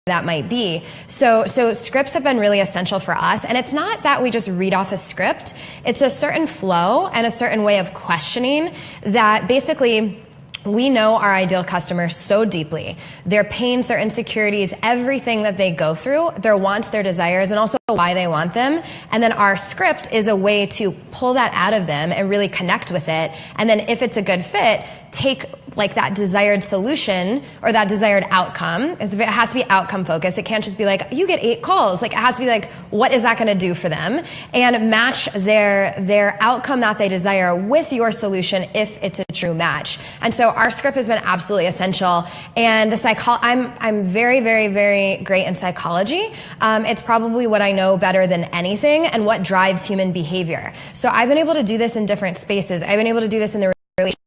that might be. So scripts have been really essential for us. And it's not that we just read off a script. It's a certain flow and a certain way of questioning that basically we know our ideal customer so deeply. Their pains, their insecurities, everything that they go through, their wants, their desires, and also why they want them. And then our script is a way to pull that out of them and really connect with it. And then if it's a good fit, take like that desired solution or that desired outcome. It has to be outcome focused. It can't just be like, you get 8 calls. Like it has to be like, what is that going to do for them? And match their outcome that they desire with your solution if it's a true match. And so our script has been absolutely essential. And I'm very, very, very great in psychology. It's probably what I know better than anything and what drives human behavior. So I've been able to do this in different spaces. I've been able to do this in the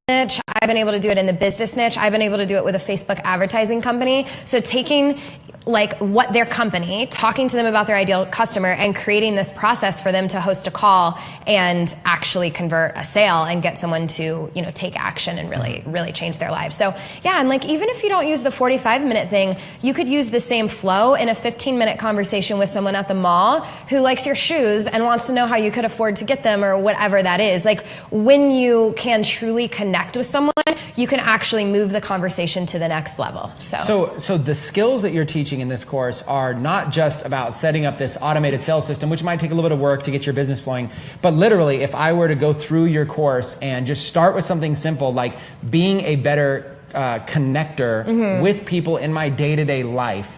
niche. I've been able to do it in the business niche. I've been able to do it with a Facebook advertising company. So taking like what their company, talking to them about their ideal customer and creating this process for them to host a call and actually convert a sale and get someone to, take action and really, really change their lives. So yeah, and like even if you don't use the 45-minute thing, you could use the same flow in a 15-minute conversation with someone at the mall who likes your shoes and wants to know how you could afford to get them or whatever that is. Like when you can truly connect with someone, you can actually move the conversation to the next level. So the skills that you're teaching in this course are not just about setting up this automated sales system, which might take a little bit of work to get your business flowing, but literally if I were to go through your course and just start with something simple like being a better connector with people in my day-to-day life,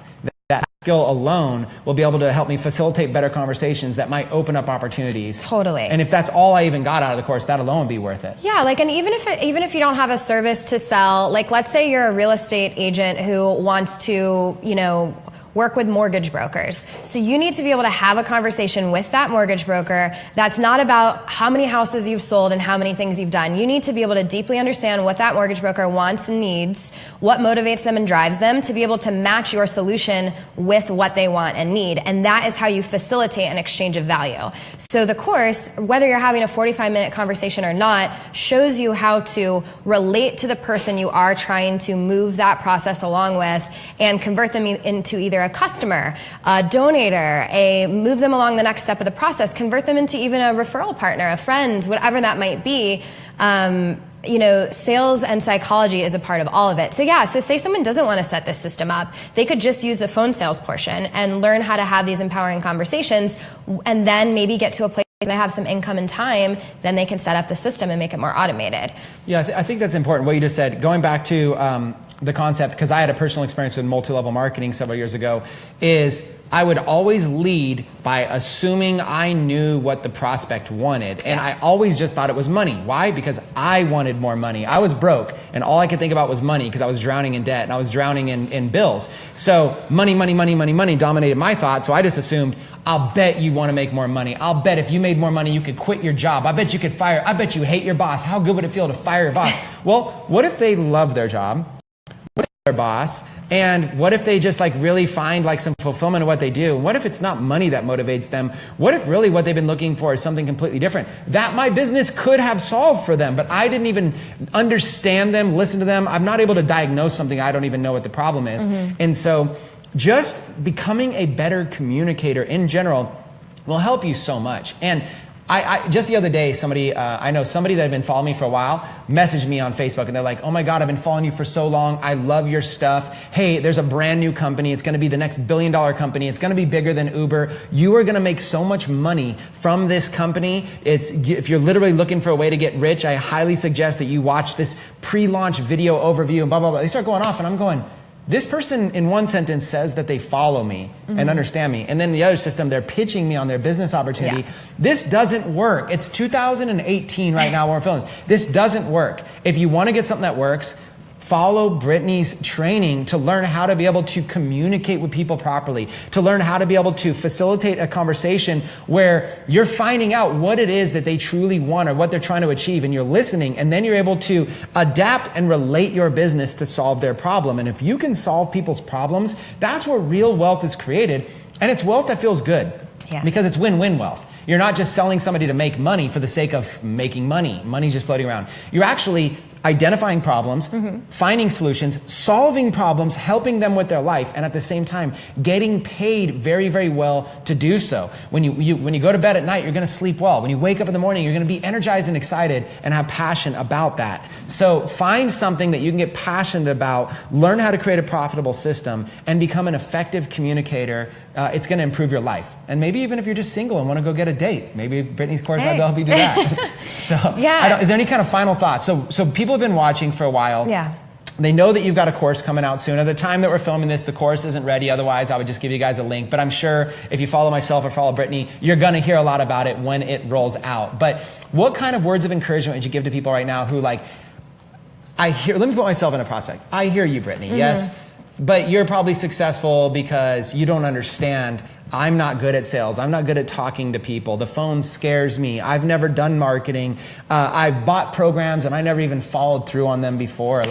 that skill alone will be able to help me facilitate better conversations that might open up opportunities. Totally. And if that's all I even got out of the course, that alone would be worth it. Yeah, like, and even if you don't have a service to sell, like let's say you're a real estate agent who wants to, work with mortgage brokers. So you need to be able to have a conversation with that mortgage broker that's not about how many houses you've sold and how many things you've done. You need to be able to deeply understand what that mortgage broker wants and needs, what motivates them and drives them to be able to match your solution with what they want and need. And that is how you facilitate an exchange of value. So the course, whether you're having a 45-minute conversation or not, shows you how to relate to the person you are trying to move that process along with and convert them into either a customer, a donator, move them along the next step of the process, convert them into even a referral partner, a friend, whatever that might be. Sales and psychology is a part of all of it. So yeah, so say someone doesn't want to set this system up, they could just use the phone sales portion and learn how to have these empowering conversations and then maybe get to a place where they have some income and time, then they can set up the system and make it more automated. Yeah, I think that's important, what you just said. Going back to the concept, because I had a personal experience with multi-level marketing several years ago, is I would always lead by assuming I knew what the prospect wanted. And I always just thought it was money. Why? Because I wanted more money. I was broke and all I could think about was money because I was drowning in debt and I was drowning in bills. So money dominated my thought. So I just assumed, I'll bet you want to make more money. I'll bet if you made more money, you could quit your job. I bet you could fire. I bet you hate your boss. How good would it feel to fire your boss? Well, what if they love their job? What if their boss? And what if they just really find some fulfillment of what they do? What if it's not money that motivates them? What if really what they've been looking for is something completely different that my business could have solved for them, but I didn't even understand them, listen to them. I'm not able to diagnose something. I don't even know what the problem is. And so just becoming a better communicator in general will help you so much. And I just the other day, I know somebody that had been following me for a while messaged me on Facebook and they're like, oh my God, I've been following you for so long. I love your stuff. Hey, there's a brand new company. It's going to be the next $1 billion company. It's going to be bigger than Uber. You are going to make so much money from this company. If you're literally looking for a way to get rich, I highly suggest that you watch this pre-launch video overview and blah, blah, blah. They start going off and I'm going, this person in one sentence says that they follow me and understand me. And then the other system, they're pitching me on their business opportunity. Yeah. This doesn't work. It's 2018 right now when we're filming this. This doesn't work. If you want to get something that works, follow Brittany's training to learn how to be able to communicate with people properly, to learn how to be able to facilitate a conversation where you're finding out what it is that they truly want or what they're trying to achieve, and you're listening, and then you're able to adapt and relate your business to solve their problem. And if you can solve people's problems, that's where real wealth is created, and it's wealth that feels good because it's win-win wealth. You're not just selling somebody to make money for the sake of making money. Money's just floating around. You're actually identifying problems, finding solutions, solving problems, helping them with their life, and at the same time, getting paid very, very well to do so. When you go to bed at night, you're gonna sleep well. When you wake up in the morning, you're gonna be energized and excited and have passion about that. So find something that you can get passionate about, learn how to create a profitable system, and become an effective communicator. It's gonna improve your life. And maybe even if you're just single and wanna go get a date, maybe Brittany's course might help you do that. So, is there any kind of final thoughts? So people have been watching for a while. Yeah. They know that you've got a course coming out soon. At the time that we're filming this, the course isn't ready. Otherwise, I would just give you guys a link. But I'm sure if you follow myself or follow Brittany, you're going to hear a lot about it when it rolls out. But what kind of words of encouragement would you give to people right now who let me put myself in a prospect. I hear you, Brittany, yes, but you're probably successful because you don't understand. I'm not good at sales. I'm not good at talking to people. The phone scares me. I've never done marketing. I've bought programs and I never even followed through on them before.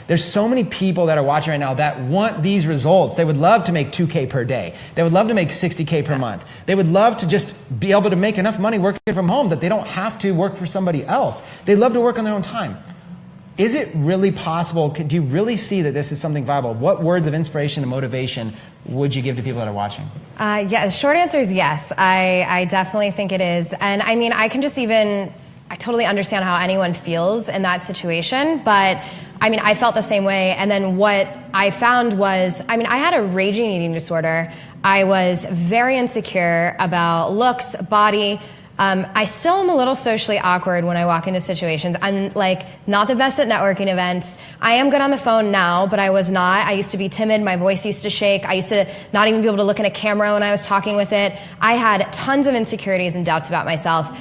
There's so many people that are watching right now that want these results. They would love to make $2K per day. They would love to make $60K per month. They would love to just be able to make enough money working from home that they don't have to work for somebody else. They love to work on their own time. Is it really possible? Do you really see that this is something viable? What words of inspiration and motivation would you give to people that are watching? The short answer is yes. I definitely think it is. And I mean, I totally understand how anyone feels in that situation, but I mean, I felt the same way. And then what I found was, I had a raging eating disorder. I was very insecure about looks, body. I still am a little socially awkward when I walk into situations. I'm not the best at networking events. I am good on the phone now, but I was not. I used to be timid. My voice used to shake. I used to not even be able to look in a camera when I was talking with it. I had tons of insecurities and doubts about myself.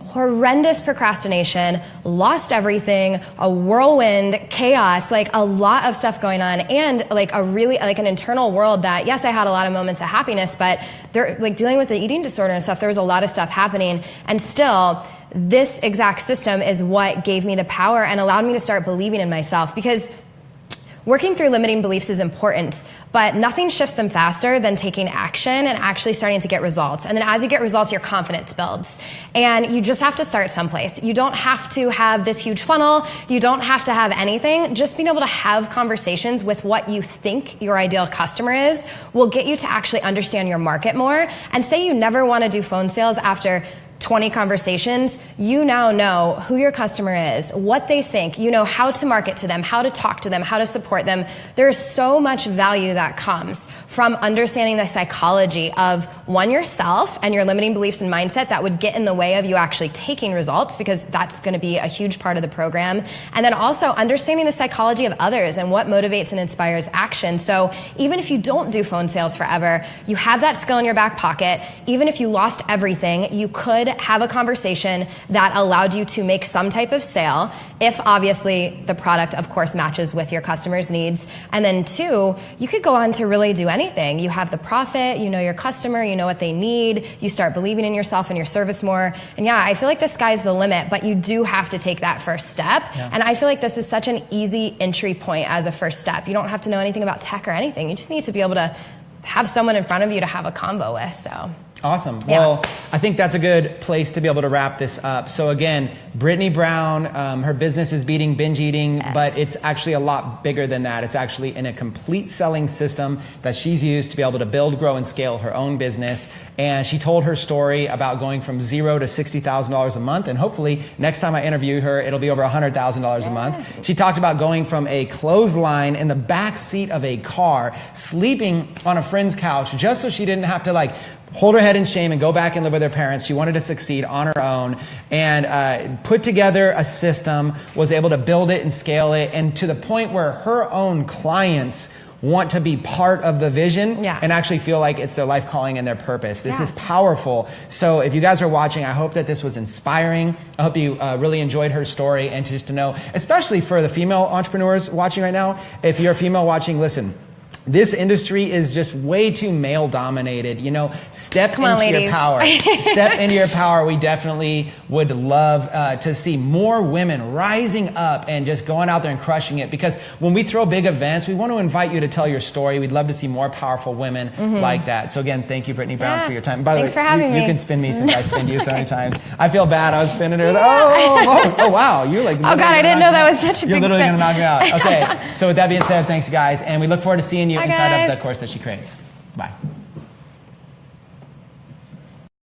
Horrendous procrastination, lost everything, a whirlwind, chaos, a lot of stuff going on, and an internal world that, yes, I had a lot of moments of happiness, but dealing with the eating disorder and stuff, there was a lot of stuff happening, and still, this exact system is what gave me the power and allowed me to start believing in myself, because working through limiting beliefs is important, but nothing shifts them faster than taking action and actually starting to get results. And then as you get results, your confidence builds. And you just have to start someplace. You don't have to have this huge funnel. You don't have to have anything. Just being able to have conversations with what you think your ideal customer is will get you to actually understand your market more. And say you never want to do phone sales after 20 conversations, you now know who your customer is, what they think, you know how to market to them, how to talk to them, how to support them. There's so much value that comes from understanding the psychology of yourself and your limiting beliefs and mindset that would get in the way of you actually taking results, because that's going to be a huge part of the program. And then also understanding the psychology of others and what motivates and inspires action. So even if you don't do phone sales forever, you have that skill in your back pocket. Even if you lost everything, you could have a conversation that allowed you to make some type of sale, if obviously the product, of course, matches with your customer's needs. And then 2, you could go on to really do anything. You have the profit, you know your customer, you know what they need, you start believing in yourself and your service more. And I feel like the sky's the limit, but you do have to take that first step. Yeah. And I feel like this is such an easy entry point as a first step. You don't have to know anything about tech or anything. You just need to be able to have someone in front of you to have a combo with, so. Awesome. Well, I think that's a good place to be able to wrap this up. So again, Brittany Brown, her business is beating binge eating, but it's actually a lot bigger than that. It's actually in a complete selling system that she's used to be able to build, grow, and scale her own business. And she told her story about going from $0 to $60,000 a month. And hopefully next time I interview her, it'll be over $100,000 a month. She talked about going from a clothesline in the back seat of a car, sleeping on a friend's couch just so she didn't have to hold her head in shame and go back and live with her parents. She wanted to succeed on her own and put together a system, was able to build it and scale it, and to the point where her own clients want to be part of the vision and actually feel like it's their life calling and their purpose. This is powerful. So if you guys are watching, I hope that this was inspiring. I hope you really enjoyed her story, and just to know, especially for the female entrepreneurs watching right now, if you're a female watching, listen, this industry is just way too male dominated. You know, step into your power. Step into your power. We definitely would love to see more women rising up and just going out there and crushing it. Because when we throw big events, we want to invite you to tell your story. We'd love to see more powerful women like that. So again, thank you, Brittany Brown, for your time. By the way, for having me. You can spin me since I spinned you so many times. I feel bad. I was spinning her. Oh, wow. You're like, oh God, I didn't know that was such a big spin. You're literally going to knock me out. Okay. So with that being said, thanks guys. And we look forward to seeing you inside of the course that she creates. Bye.